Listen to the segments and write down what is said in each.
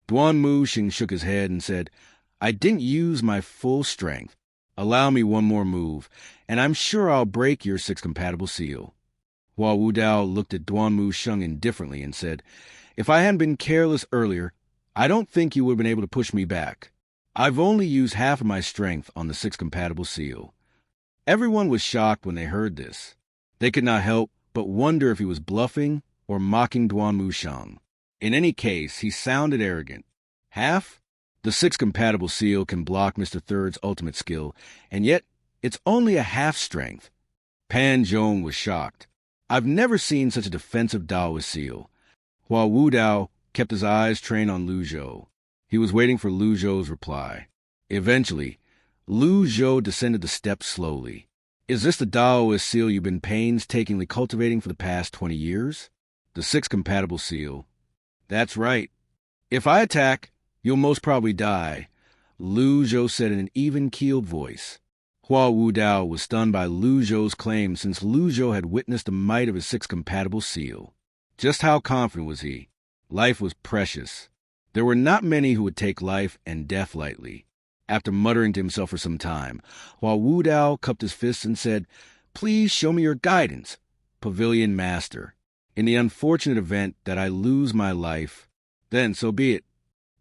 Duan shook his head and said, I didn't use my full strength. Allow me one more move, and I'm sure I'll break your 6-compatible seal. Hua Wudao looked at Duan indifferently and said, If I hadn't been careless earlier, I don't think you would have been able to push me back. I've only used half of my strength on the 6-compatible seal. Everyone was shocked when they heard this. They could not help but wonder if he was bluffing or mocking Duan. In any case, he sounded arrogant. Half? The 6-compatible seal can block Mr. Third's ultimate skill, and yet it's only a half strength. Pan Zhong was shocked. I've never seen such a defensive Daoist seal. Hua Wudao kept his eyes trained on Lu Zhou. He was waiting for Lu Zhou's reply. Eventually, Lu Zhou descended the steps slowly. Is this the Daoist seal you've been painstakingly cultivating for the past 20 years? The 6-compatible seal. That's right. If I attack, you'll most probably die, Lu Zhou said in an even-keeled voice. Hua Wudao was stunned by Lu Zhou's claim since Lu Zhou had witnessed the might of his 6-compatible seal. Just how confident was he? Life was precious. There were not many who would take life and death lightly. After muttering to himself for some time, Hua Wudao cupped his fists and said, Please show me your guidance, Pavilion Master. In the unfortunate event that I lose my life, then so be it.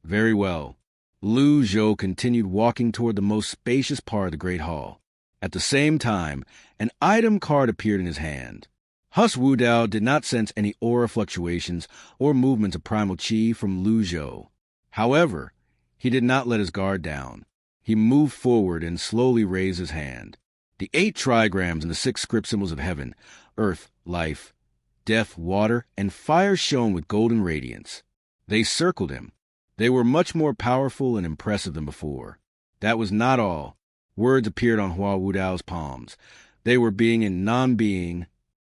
Very well. Lu Zhou continued walking toward the most spacious part of the Great Hall. At the same time, an item card appeared in his hand. Hus Wudao did not sense any aura fluctuations or movements of primal chi from Lu Zhou. However, he did not let his guard down. He moved forward and slowly raised his hand. The 8 trigrams and the 6 script symbols of heaven, earth, life, death, water, and fire shone with golden radiance. They circled him. They were much more powerful and impressive than before. That was not all. Words appeared on Hua Wudao's palms. They were being and non-being.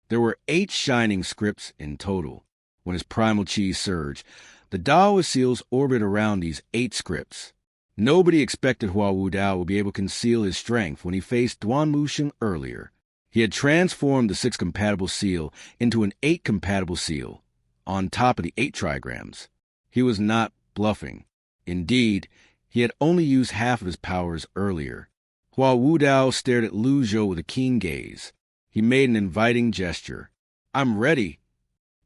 There were 8 shining scripts in total. When his primal chi surged, the Daoist seals orbited around these 8 scripts. Nobody expected Hua Wudao would be able to conceal his strength when he faced Duan earlier. He had transformed the 6-compatible seal into an 8-compatible seal, on top of the 8 trigrams. He was not bluffing. Indeed, he had only used half of his powers earlier. Hua Wudao stared at Lu Zhou with a keen gaze. He made an inviting gesture. I'm ready.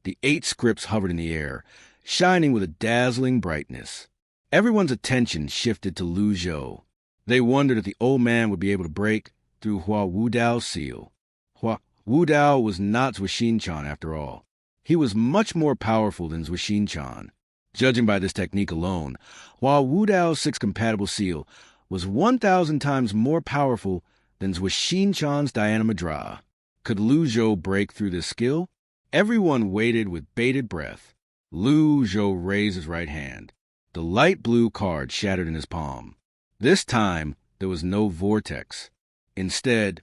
The 8 scripts hovered in the air, shining with a dazzling brightness. Everyone's attention shifted to Lu Zhou. They wondered if the old man would be able to break through Hua Wudao's seal. Hua Wudao was not Zhuxinchan after all. He was much more powerful than Zhuxinchan. Judging by this technique alone, Hua Wudao's 6-compatible seal was 1,000 times more powerful than Zhuxinchan's Diana Madra. Could Lu Zhou break through this skill? Everyone waited with bated breath. Lu Zhou raised his right hand. The light blue card shattered in his palm. This time, there was no vortex. Instead,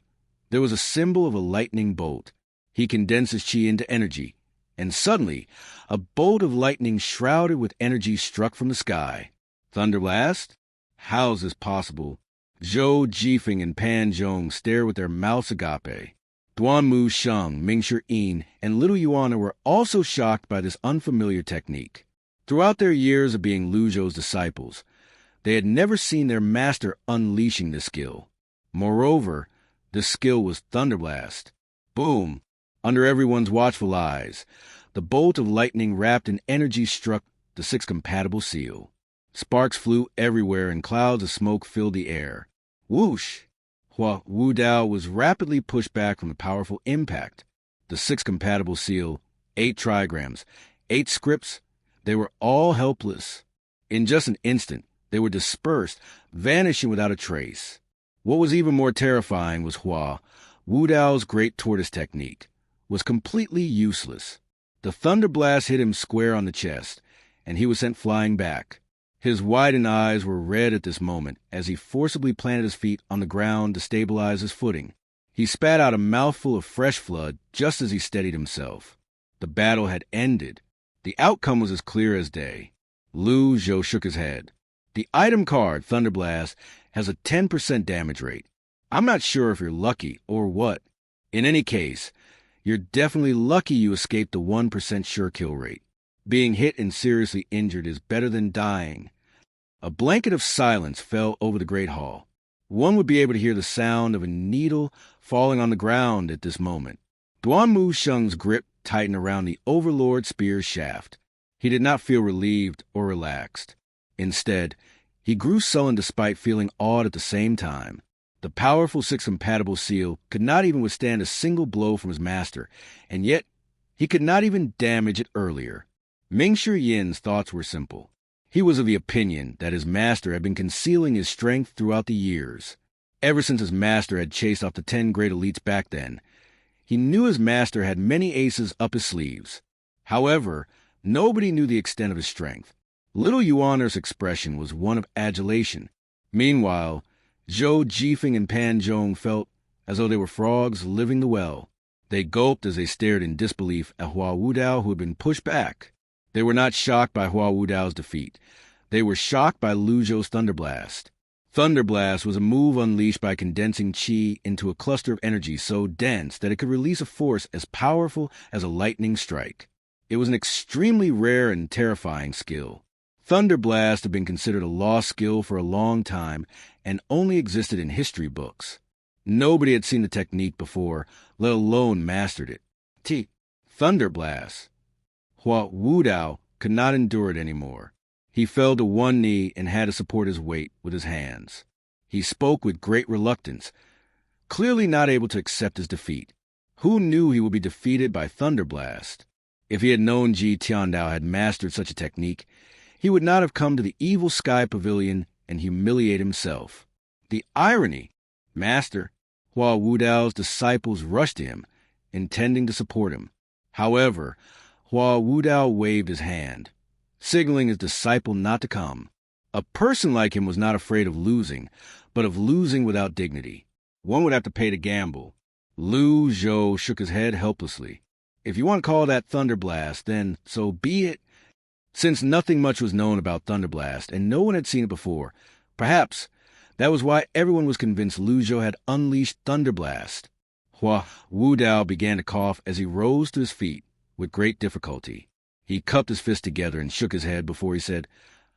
there was a symbol of a lightning bolt. He condensed his chi into energy, and suddenly, a bolt of lightning shrouded with energy struck from the sky. Thunderblast? How's this possible? Zhou Jifeng and Pan Zhong stared with their mouths agape. Duan Sheng, Mingshi Yin, and Little Yuana were also shocked by this unfamiliar technique. Throughout their years of being Lu Zhou's disciples, they had never seen their master unleashing this skill. Moreover, the skill was Thunderblast. Boom! Under everyone's watchful eyes, the bolt of lightning wrapped in energy struck the 6-compatible seal. Sparks flew everywhere and clouds of smoke filled the air. Whoosh! Hua Wudao was rapidly pushed back from the powerful impact. The 6-compatible seal, 8 trigrams, 8 scripts, they were all helpless. In just an instant, they were dispersed, vanishing without a trace. What was even more terrifying was Hua Wudao's great tortoise technique was completely useless. The thunderblast hit him square on the chest, and he was sent flying back. His widened eyes were red at this moment as he forcibly planted his feet on the ground to stabilize his footing. He spat out a mouthful of fresh blood just as he steadied himself. The battle had ended. The outcome was as clear as day. Lu Zhou shook his head. The item card, Thunderblast, has a 10% damage rate. I'm not sure if you're lucky or what. In any case, you're definitely lucky you escaped the 1% sure kill rate. Being hit and seriously injured is better than dying. A blanket of silence fell over the great hall. One would be able to hear the sound of a needle falling on the ground at this moment. Duan Mu Sheng's grip tightened around the Overlord spear's shaft. He did not feel relieved or relaxed. Instead, he grew sullen despite feeling awed at the same time. The powerful six-compatible seal could not even withstand a single blow from his master, and yet he could not even damage it earlier. Mingshi Yin's thoughts were simple. He was of the opinion that his master had been concealing his strength throughout the years. Ever since his master had chased off the 10 great elites back then, he knew his master had many aces up his sleeves. However, nobody knew the extent of his strength. Little Yuaner's expression was one of adulation. Meanwhile, Zhou, Jifeng, and Pan Zhong felt as though they were frogs living the well. They gulped as they stared in disbelief at Hua Wudao, who had been pushed back. They were not shocked by Hua Wudao's defeat. They were shocked by Lu Zhou's Thunderblast. Thunderblast was a move unleashed by condensing qi into a cluster of energy so dense that it could release a force as powerful as a lightning strike. It was an extremely rare and terrifying skill. Thunderblast had been considered a lost skill for a long time and only existed in history books. Nobody had seen the technique before, let alone mastered it. Thunderblast. Hua Wudao could not endure it anymore. He fell to one knee and had to support his weight with his hands. He spoke with great reluctance, clearly not able to accept his defeat. Who knew he would be defeated by Thunderblast? If he had known Ji Tiandao had mastered such a technique, he would not have come to the evil sky pavilion and humiliate himself. The irony! Master, Hua Wudao's disciples rushed to him, intending to support him. However, Hua Wudao waved his hand, signaling his disciple not to come. A person like him was not afraid of losing, but of losing without dignity. One would have to pay to gamble. Lu Zhou shook his head helplessly. If you want to call that Thunderblast, then so be it. Since nothing much was known about Thunderblast, and no one had seen it before, perhaps that was why everyone was convinced Lu Zhou had unleashed Thunderblast. Hua Wudao began to cough as he rose to his feet with great difficulty. He cupped his fists together and shook his head before he said,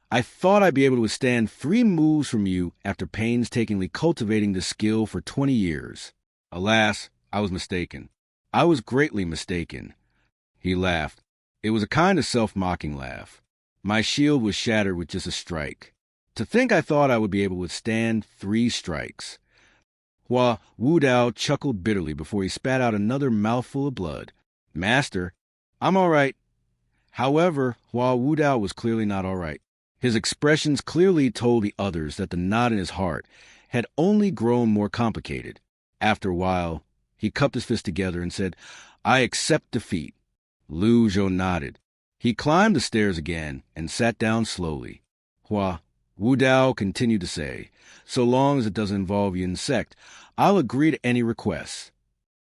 I thought I'd be able to withstand 3 moves from you after painstakingly cultivating this skill for 20 years. Alas, I was mistaken. I was greatly mistaken. He laughed. It was a kind of self-mocking laugh. My shield was shattered with just a strike. To think I thought I would be able to withstand 3 strikes. Hua Wudao chuckled bitterly before he spat out another mouthful of blood. Master, I'm all right. However, Hua Wudao was clearly not all right. His expressions clearly told the others that the knot in his heart had only grown more complicated. After a while, he cupped his fists together and said, I accept defeat. Lu Zhou nodded. He climbed the stairs again and sat down slowly. Hua Wudao continued to say, so long as it doesn't involve Yun's sect, I'll agree to any requests.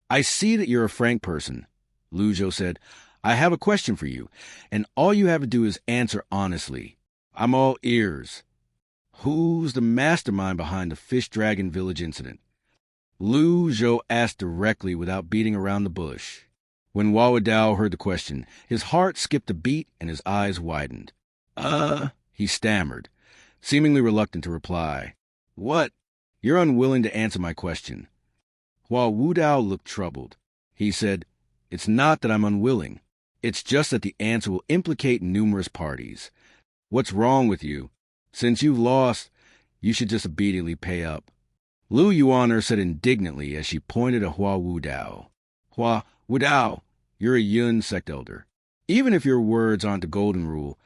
I see that you're a frank person. Lu Zhou said, I have a question for you, and all you have to do is answer honestly. I'm all ears. Who's the mastermind behind the Fish Dragon Village incident? Lu Zhou asked directly without beating around the bush. When Hua Dao heard the question, his heart skipped a beat and his eyes widened. He stammered, seemingly reluctant to reply. What? You're unwilling to answer my question. Hua Wudao looked troubled. He said, It's not that I'm unwilling. It's just that the answer will implicate numerous parties. What's wrong with you? Since you've lost, you should just immediately pay up. Lu Yuaner said indignantly as she pointed at Hua Wudao. Hua Wudao, you're a Yun sect elder. Even if your words aren't the golden rule,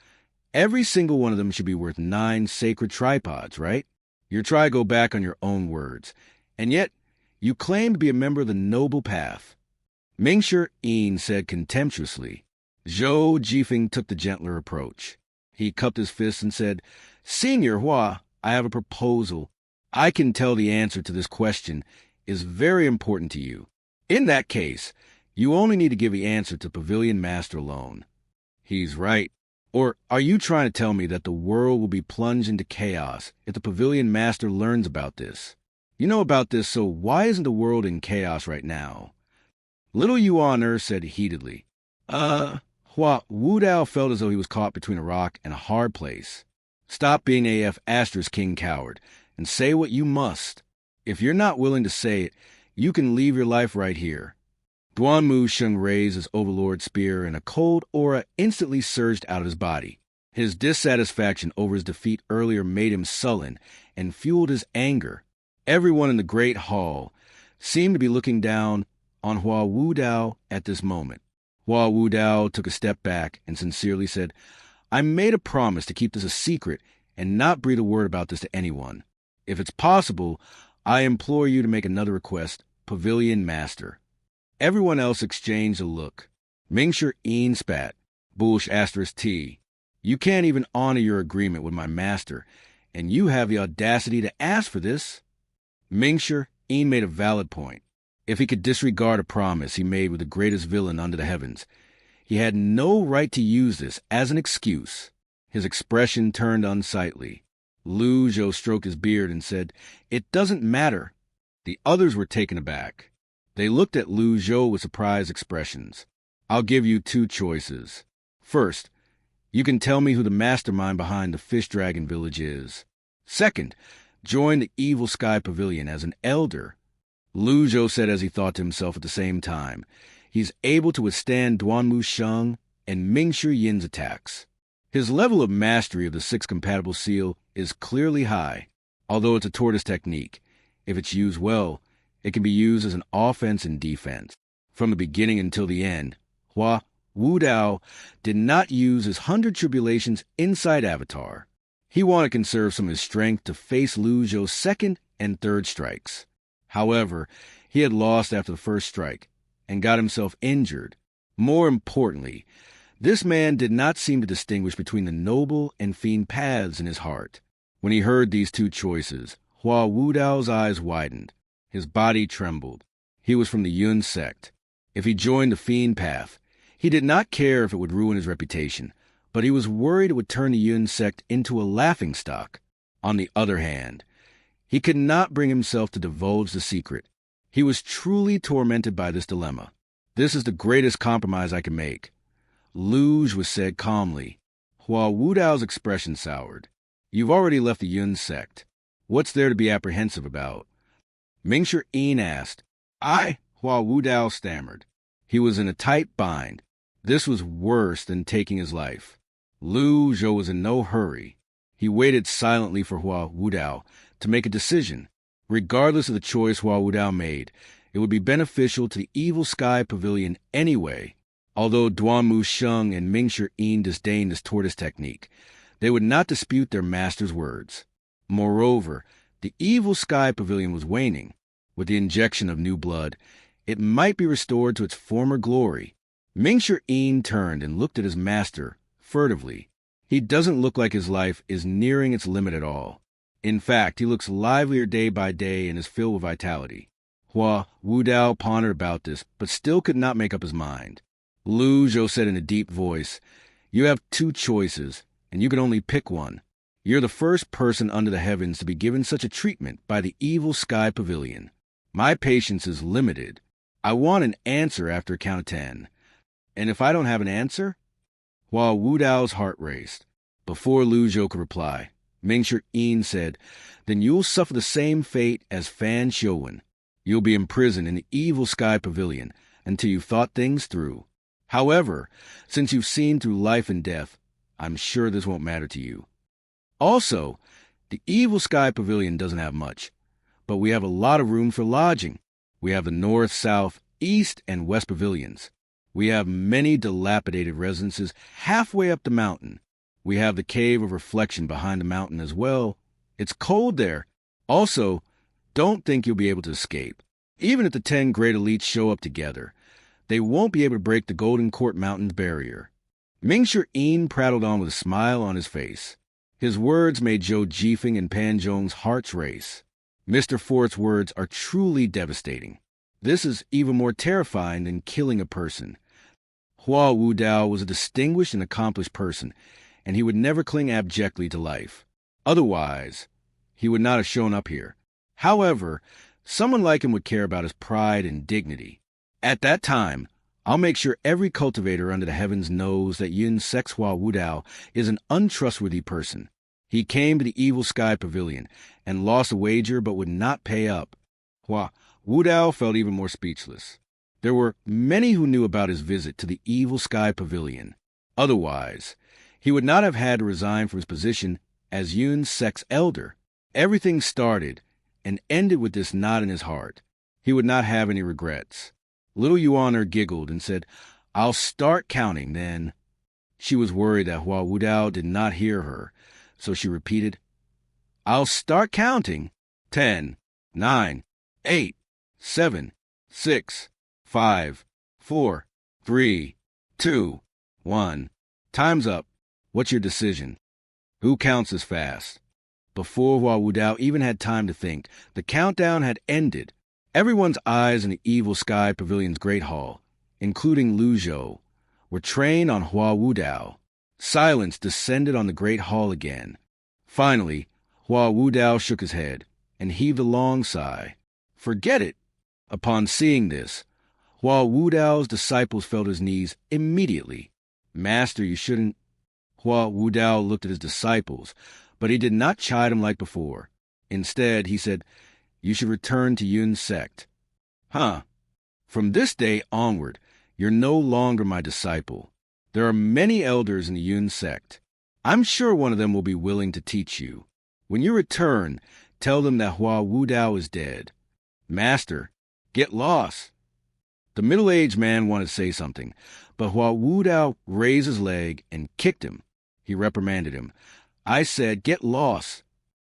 every single one of them should be worth 9 sacred tripods, right? You're trying to go back on your own words, and yet you claim to be a member of the noble path. Mingshi Yin said contemptuously. Zhou Jifeng took the gentler approach. He cupped his fists and said, Senior Hua, I have a proposal. I can tell the answer to this question is very important to you. In that case, you only need to give the answer to Pavilion Master alone. He's right. Or are you trying to tell me that the world will be plunged into chaos if the Pavilion Master learns about this? You know about this, so why isn't the world in chaos right now? Little Yuaner said heatedly, Hua Hua Wudao felt as though he was caught between a rock and a hard place. Stop being AF Asterisk King Coward and say what you must. If you're not willing to say it, you can leave your life right here. Duanmu Sheng raised his overlord spear, and a cold aura instantly surged out of his body. His dissatisfaction over his defeat earlier made him sullen and fueled his anger. Everyone in the great hall seemed to be looking down on Hua Wudao at this moment. Hua Wudao took a step back and sincerely said, I made a promise to keep this a secret and not breathe a word about this to anyone. If it's possible, I implore you to make another request, Pavilion Master. Everyone else exchanged a look. Mingshi Yin spat. Bullsh asterisk T. You can't even honor your agreement with my master, and you have the audacity to ask for this? Mingshi Yin made a valid point. If he could disregard a promise he made with the greatest villain under the heavens, he had no right to use this as an excuse. His expression turned unsightly. Lu Zhou stroked his beard and said, It doesn't matter. The others were taken aback. They looked at Lu Zhou with surprised expressions. I'll give you two choices. First, you can tell me who the mastermind behind the Fish Dragon Village is. Second, join the Evil Sky Pavilion as an elder. Lu Zhou said as he thought to himself at the same time, he's able to withstand Duanmu Sheng and Mingshi Yin's attacks. His level of mastery of the sixth compatible seal is clearly high. Although it's a tortoise technique, if it's used well, it can be used as an offense and defense. From the beginning until the end, Hua Wudao did not use his 100 Tribulations inside avatar. He wanted to conserve some of his strength to face Lu Zhou's second and third strikes. However, he had lost after the first strike and got himself injured. More importantly, this man did not seem to distinguish between the noble and fiend paths in his heart. When he heard these two choices, Hua Wudao's eyes widened. His body trembled. He was from the Yun sect. If he joined the fiend path, he did not care if it would ruin his reputation, but he was worried it would turn the Yun sect into a laughingstock. On the other hand, he could not bring himself to divulge the secret. He was truly tormented by this dilemma. This is the greatest compromise I can make. Luge was said calmly. Hua Wudao's expression soured. You've already left the Yun sect. What's there to be apprehensive about? Mingshi Yin asked. Hua Wudao stammered. He was in a tight bind. This was worse than taking his life. Lu Zhou was in no hurry. He waited silently for Hua Wudao to make a decision. Regardless of the choice Hua Wudao made, it would be beneficial to the Evil Sky Pavilion anyway. Although Duanmu Sheng and Mingshi Yin disdained this tortoise technique, they would not dispute their master's words. Moreover, the Evil Sky Pavilion was waning. With the injection of new blood, it might be restored to its former glory. Mingshi Yin turned and looked at his master furtively. He doesn't look like his life is nearing its limit at all. In fact, he looks livelier day by day and is filled with vitality. Hua Wudao pondered about this, but still could not make up his mind. Lu Zhou said in a deep voice, You have two choices, and you can only pick one. You're the first person under the heavens to be given such a treatment by the Evil Sky Pavilion. My patience is limited. I want an answer after a count of 10. And if I don't have an answer? Hua Wudao's heart raced. Before Lu Zhou could reply, Mingshi Yin said, Then you'll suffer the same fate as Fan Xiuwen. You'll be imprisoned in the Evil Sky Pavilion until you've thought things through. However, since you've seen through life and death, I'm sure this won't matter to you. Also, the Evil Sky Pavilion doesn't have much, but we have a lot of room for lodging. We have the north, south, east, and west pavilions. We have many dilapidated residences halfway up the mountain. We have the Cave of Reflection behind the mountain as well. It's cold there. Also, don't think you'll be able to escape. Even if the 10 great elites show up together, they won't be able to break the Golden Court Mountain's barrier. Mingshi Yin prattled on with a smile on his face. His words made Zhou Jifeng and Pan Zhong's hearts race. Mr. Fort's words are truly devastating. This is even more terrifying than killing a person. Hua Wudao was a distinguished and accomplished person, and he would never cling abjectly to life. Otherwise, he would not have shown up here. However, someone like him would care about his pride and dignity. At that time, I'll make sure every cultivator under the heavens knows that Yun Sex Hua Wudao is an untrustworthy person. He came to the Evil Sky Pavilion and lost a wager but would not pay up. Hua Wudao felt even more speechless. There were many who knew about his visit to the Evil Sky Pavilion. Otherwise, he would not have had to resign from his position as Yun's sex elder. Everything started and ended with this knot in his heart. He would not have any regrets. Little Yuaner giggled and said, "I'll start counting, then." She was worried that Hua Wudao did not hear her, so she repeated, "I'll start counting. 10, 9, 8, 7, 6, 5, 4, 3, 2, 1. Time's up. What's your decision? Who counts as fast?" Before Hua Wudao even had time to think, the countdown had ended. Everyone's eyes in the Evil Sky Pavilion's Great Hall, including Zhou, were trained on Hua Wudao. Silence descended on the Great Hall again. Finally, Hua Wudao shook his head and heaved a long sigh. Forget it. Upon seeing this, Hua Wudao's disciples fell to his knees immediately. "Master, you shouldn't..." Hua Wudao looked at his disciples, but he did not chide him like before. Instead, he said, "You should return to Yun's sect." "Huh. From this day onward, you're no longer my disciple. There are many elders in the Yun sect. I'm sure one of them will be willing to teach you. When you return, tell them that Hua Wudao is dead." "Master, get lost." The middle-aged man wanted to say something, but Hua Wudao raised his leg and kicked him. He reprimanded him. "I said, get lost."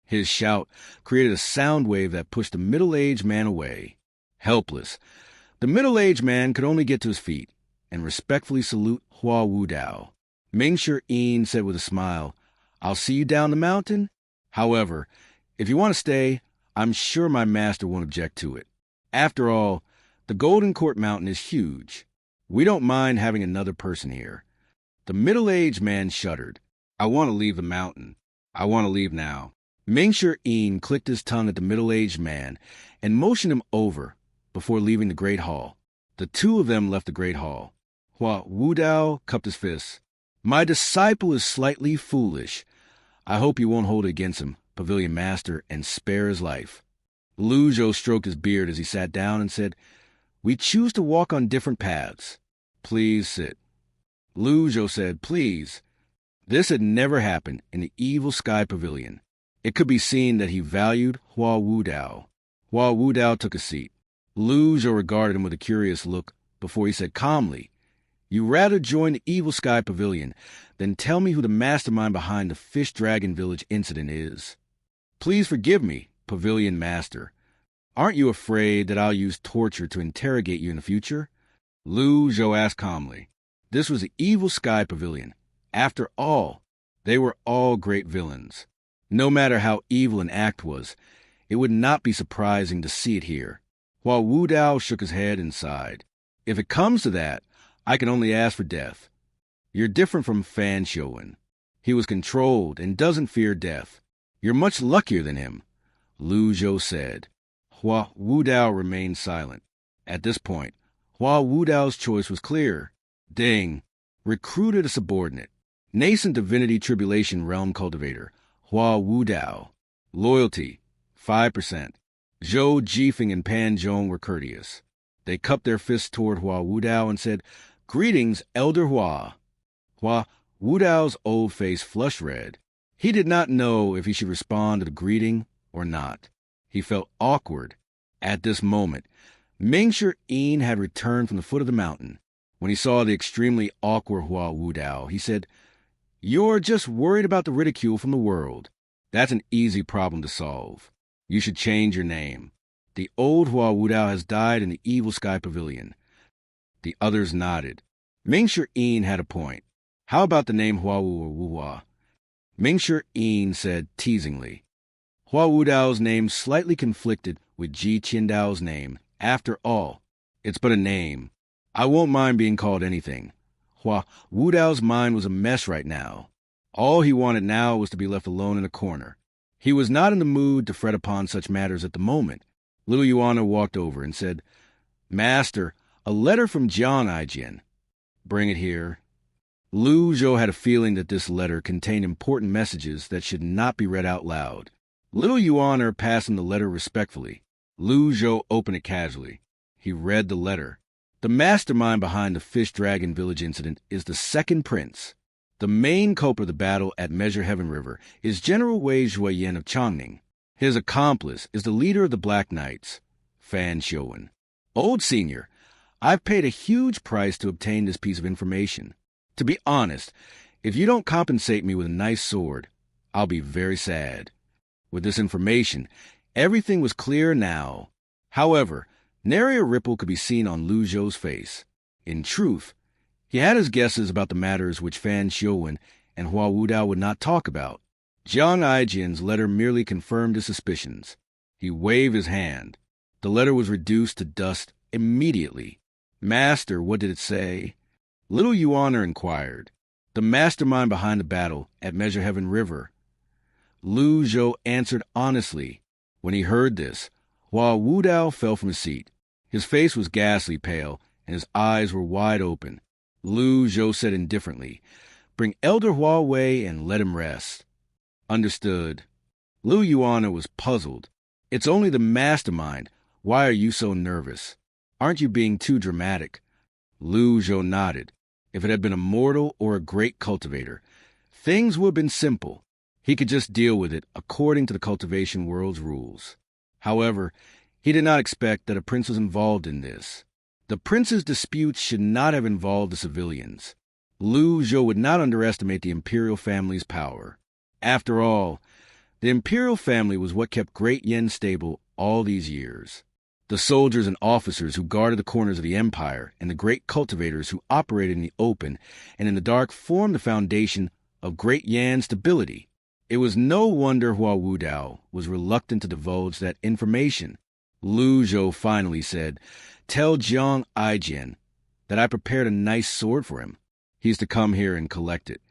His shout created a sound wave that pushed the middle-aged man away. Helpless, the middle-aged man could only get to his feet and respectfully salute Hua Wudao. Ming-Shi said with a smile, "I'll see you down the mountain. However, if you want to stay, I'm sure my master won't object to it. After all, the Golden Court Mountain is huge. We don't mind having another person here." The middle-aged man shuddered. "I want to leave the mountain. I want to leave now." Ming-Shi clicked his tongue at the middle-aged man and motioned him over before leaving the Great Hall. The two of them left the Great Hall. Hua Wudao cupped his fists. "My disciple is slightly foolish. I hope you won't hold it against him, Pavilion Master, and spare his life." Zhou stroked his beard as he sat down and said, "We choose to walk on different paths. Please sit." Zhou said, "Please." This had never happened in the Evil Sky Pavilion. It could be seen that he valued Hua Wudao. Hua Wudao took a seat. Zhou regarded him with a curious look before he said calmly, "You rather join the Evil Sky Pavilion than tell me who the mastermind behind the Fish Dragon Village incident is. Please forgive me, Pavilion Master. Aren't you afraid that I'll use torture to interrogate you in the future?" Zhou asked calmly. This was the Evil Sky Pavilion. After all, they were all great villains. No matter how evil an act was, it would not be surprising to see it here. Hua Wudao shook his head and sighed. "If it comes to that, I can only ask for death. You're different from Fan Shouwen. He was controlled and doesn't fear death. You're much luckier than him," Zhou said. Hua Wudao remained silent. At this point, Hua Wudao's choice was clear. Ding. Recruited a subordinate. Nascent Divinity Tribulation Realm Cultivator, Hua Wudao. Loyalty, 5%. Zhou, Jifeng, and Pan Zhong were courteous. They cupped their fists toward Hua Wudao and said, "Greetings, Elder Hua." Hua Wudao's old face flushed red. He did not know if he should respond to the greeting or not. He felt awkward. At this moment, Ming-Shi had returned from the foot of the mountain. When he saw the extremely awkward Hua Wudao, he said, "You're just worried about the ridicule from the world. That's an easy problem to solve. You should change your name. The old Hua Wudao has died in the Evil Sky Pavilion." The others nodded. Ming-Shi had a point. "How about the name Hua Wudao?" Ming-Shi said teasingly. Hua Wudao's name slightly conflicted with Ji Qindao's name. After all, it's but a name. I won't mind being called anything. Hua Wudao's mind was a mess right now. All he wanted now was to be left alone in a corner. He was not in the mood to fret upon such matters at the moment. Little Yuana walked over and said, "Master, A letter from Jiang Aijin. Bring it here. Lu Zhou had a feeling that this letter contained important messages that should not be read out loud. Little Yuaner passed him the letter respectfully. Lu Zhou opened it casually. He read the letter. The mastermind behind the Fish Dragon Village incident is the second prince. The main culprit of the battle at Measure Heaven River is General Wei Zhuoyan of Chongning. His accomplice is the leader of the Black Knights, Fan Shouwen. Old Senior, I've paid a huge price to obtain this piece of information. To be honest, if you don't compensate me with a nice sword, I'll be very sad. With this information, everything was clear now. However, nary a ripple could be seen on Lu Zhou's face. In truth, he had his guesses about the matters which Fan Shouwen and Hua Wudao would not talk about. Jiang Aijin's letter merely confirmed his suspicions. He waved his hand. The letter was reduced to dust immediately. Master, what did it say? Little Yuaner inquired. The mastermind behind the battle at Measure Heaven River. Lu Zhou answered honestly. When he heard this, Hua Wudao fell from his seat. His face was ghastly pale, and his eyes were wide open. Lu Zhou said indifferently, "Bring Elder Hua Wei and let him rest." Understood. Lu Yuaner was puzzled. It's only the mastermind. Why are you so nervous? Aren't you being too dramatic? Lu Zhou nodded. If it had been a mortal or a great cultivator, things would have been simple. He could just deal with it according to the cultivation world's rules. However, he did not expect that a prince was involved in this. The prince's disputes should not have involved the civilians. Lu Zhou would not underestimate the imperial family's power. After all, the imperial family was what kept Great Yen stable all these years. The soldiers and officers who guarded the corners of the empire and the great cultivators who operated in the open and in the dark formed the foundation of Great Yan's stability. It was no wonder Hua Wudao was reluctant to divulge that information. Lu Zhou finally said, "Tell Jiang Aijin that I prepared a nice sword for him. He's to come here and collect it.